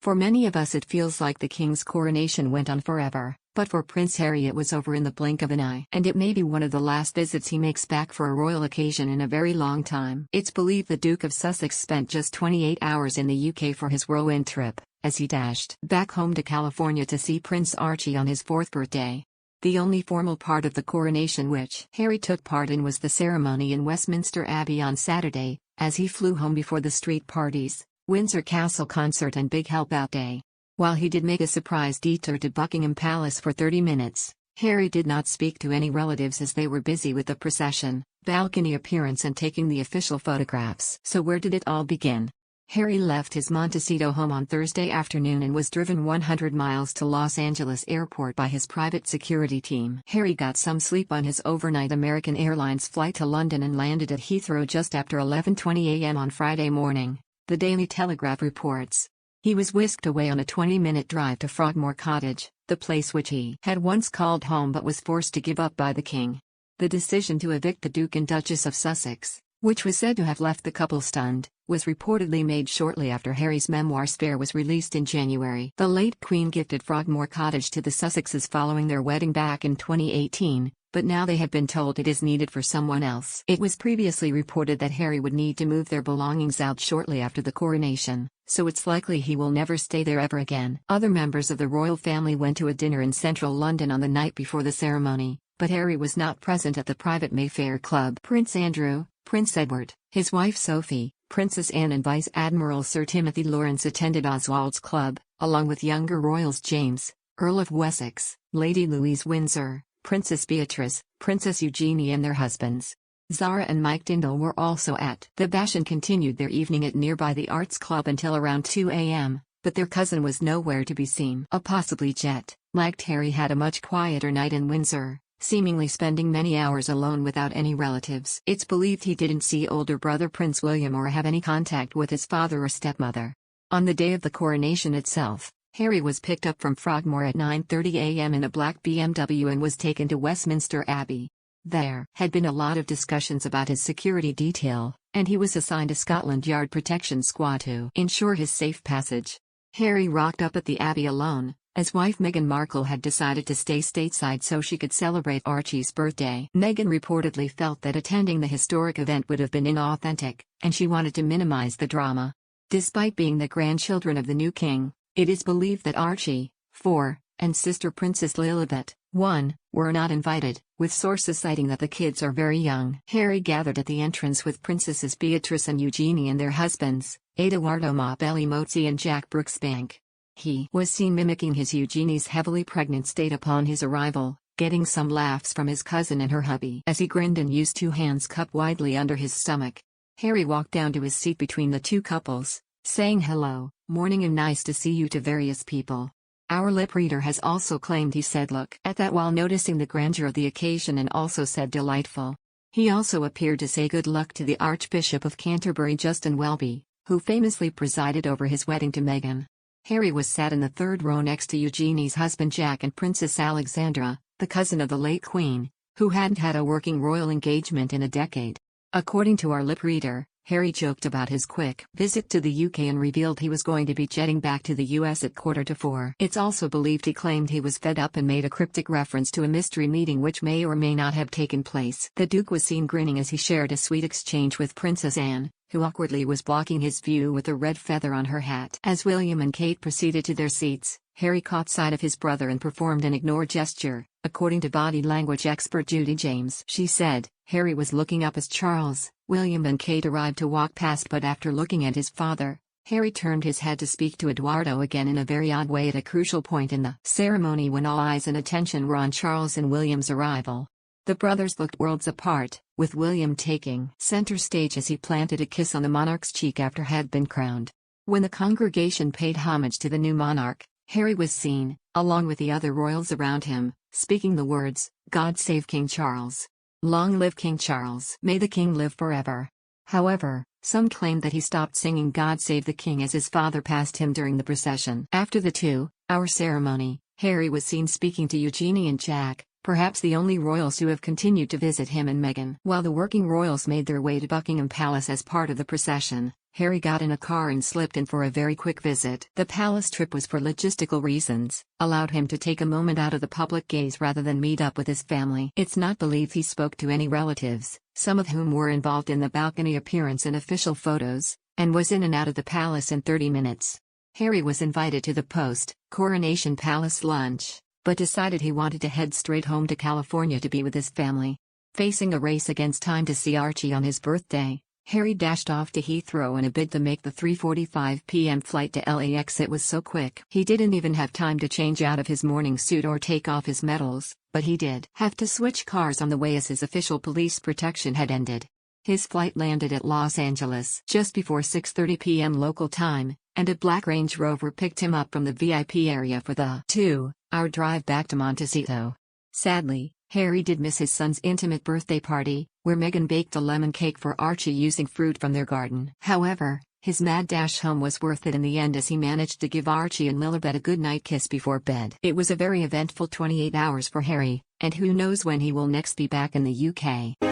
For many of us it feels like the king's coronation went on forever, but for Prince Harry it was over in the blink of an eye. And it may be one of the last visits he makes back for a royal occasion in a very long time. It's believed the Duke of Sussex spent just 28 hours in the UK for his whirlwind trip, as he dashed back home to California to see Prince Archie on his 4th birthday. The only formal part of the coronation which Harry took part in was the ceremony in Westminster Abbey on Saturday, as he flew home before the street parties, Windsor Castle concert and Big Help Out Day. While he did make a surprise detour to Buckingham Palace for 30 minutes, Harry did not speak to any relatives as they were busy with the procession, balcony appearance and taking the official photographs. So where did it all begin? Harry left his Montecito home on Thursday afternoon and was driven 100 miles to Los Angeles Airport by his private security team. Harry got some sleep on his overnight American Airlines flight to London and landed at Heathrow just after 11:20 a.m. on Friday morning, the Daily Telegraph reports. He was whisked away on a 20-minute drive to Frogmore Cottage, the place which he had once called home but was forced to give up by the king. The decision to evict the Duke and Duchess of Sussex, which was said to have left the couple stunned, was reportedly made shortly after Harry's memoir Spare was released in January. The late Queen gifted Frogmore Cottage to the Sussexes following their wedding back in 2018, but now they have been told it is needed for someone else. It was previously reported that Harry would need to move their belongings out shortly after the coronation, so it's likely he will never stay there ever again. Other members of the royal family went to a dinner in central London on the night before the ceremony, but Harry was not present at the private Mayfair Club. Prince Andrew, Prince Edward, his wife Sophie, Princess Anne and Vice Admiral Sir Timothy Lawrence attended Oswald's Club, along with younger royals James, Earl of Wessex, Lady Louise Windsor, Princess Beatrice, Princess Eugenie and their husbands. Zara and Mike Dindal were also at the bash and continued their evening at nearby the Arts Club until around 2 a.m., but their cousin was nowhere to be seen. A possibly jet-lagged Harry had a much quieter night in Windsor, seemingly spending many hours alone without any relatives. It's believed he didn't see older brother Prince William or have any contact with his father or stepmother. On the day of the coronation itself, Harry was picked up from Frogmore at 9:30 a.m. in a black BMW and was taken to Westminster Abbey. There had been a lot of discussions about his security detail, and he was assigned a Scotland Yard protection squad to ensure his safe passage. Harry rocked up at the Abbey alone, as wife Meghan Markle had decided to stay stateside so she could celebrate Archie's birthday. Meghan reportedly felt that attending the historic event would have been inauthentic, and she wanted to minimize the drama. Despite being the grandchildren of the new king, it is believed that Archie, 4, and sister Princess Lilibet, 1, were not invited, with sources citing that the kids are very young. Harry gathered at the entrance with Princesses Beatrice and Eugenie and their husbands, Edoardo Mabelli Mozzi and Jack Brooksbank. He was seen mimicking his Eugenie's heavily pregnant state upon his arrival, getting some laughs from his cousin and her hubby as he grinned and used 2 hands cupped widely under his stomach. Harry walked down to his seat between the 2 couples, saying hello, morning and nice to see you to various people. Our lip reader has also claimed he said look at that while noticing the grandeur of the occasion and also said delightful. He also appeared to say good luck to the Archbishop of Canterbury Justin Welby, who famously presided over his wedding to Meghan. Harry was sat in the 3rd row next to Eugenie's husband Jack and Princess Alexandra, the cousin of the late Queen, who hadn't had a working royal engagement in a decade. According to our lip reader, Harry joked about his quick visit to the UK and revealed he was going to be jetting back to the US at 3:45. It's also believed he claimed he was fed up and made a cryptic reference to a mystery meeting which may or may not have taken place. The Duke was seen grinning as he shared a sweet exchange with Princess Anne, who awkwardly was blocking his view with a red feather on her hat. As William and Kate proceeded to their seats, Harry caught sight of his brother and performed an ignore gesture, according to body language expert Judy James. She said, Harry was looking up as Charles, William and Kate arrived to walk past, but after looking at his father, Harry turned his head to speak to Eduardo again in a very odd way at a crucial point in the ceremony when all eyes and attention were on Charles and William's arrival. The brothers looked worlds apart, with William taking center stage as he planted a kiss on the monarch's cheek after had been crowned. When the congregation paid homage to the new monarch, Harry was seen, along with the other royals around him, speaking the words, "God save King Charles. Long live King Charles. May the king live forever." However, some claimed that he stopped singing God Save the King as his father passed him during the procession. After the 2-hour ceremony, Harry was seen speaking to Eugenie and Jack, perhaps the only royals who have continued to visit him and Meghan. While the working royals made their way to Buckingham Palace as part of the procession, Harry got in a car and slipped in for a very quick visit. The palace trip was for logistical reasons, allowed him to take a moment out of the public gaze rather than meet up with his family. It's not believed he spoke to any relatives, some of whom were involved in the balcony appearance and official photos, and was in and out of the palace in 30 minutes. Harry was invited to the post-Coronation Palace lunch, but decided he wanted to head straight home to California to be with his family. Facing a race against time to see Archie on his birthday, Harry dashed off to Heathrow in a bid to make the 3:45 p.m. flight to LAX. It was so quick. He didn't even have time to change out of his morning suit or take off his medals, but he did have to switch cars on the way as his official police protection had ended. His flight landed at Los Angeles just before 6:30 p.m. local time, and a black Range Rover picked him up from the VIP area for the 2-hour drive back to Montecito. Sadly, Harry did miss his son's intimate birthday party, where Meghan baked a lemon cake for Archie using fruit from their garden. However, his mad dash home was worth it in the end as he managed to give Archie and Lilibet a goodnight kiss before bed. It was a very eventful 28 hours for Harry, and who knows when he will next be back in the UK.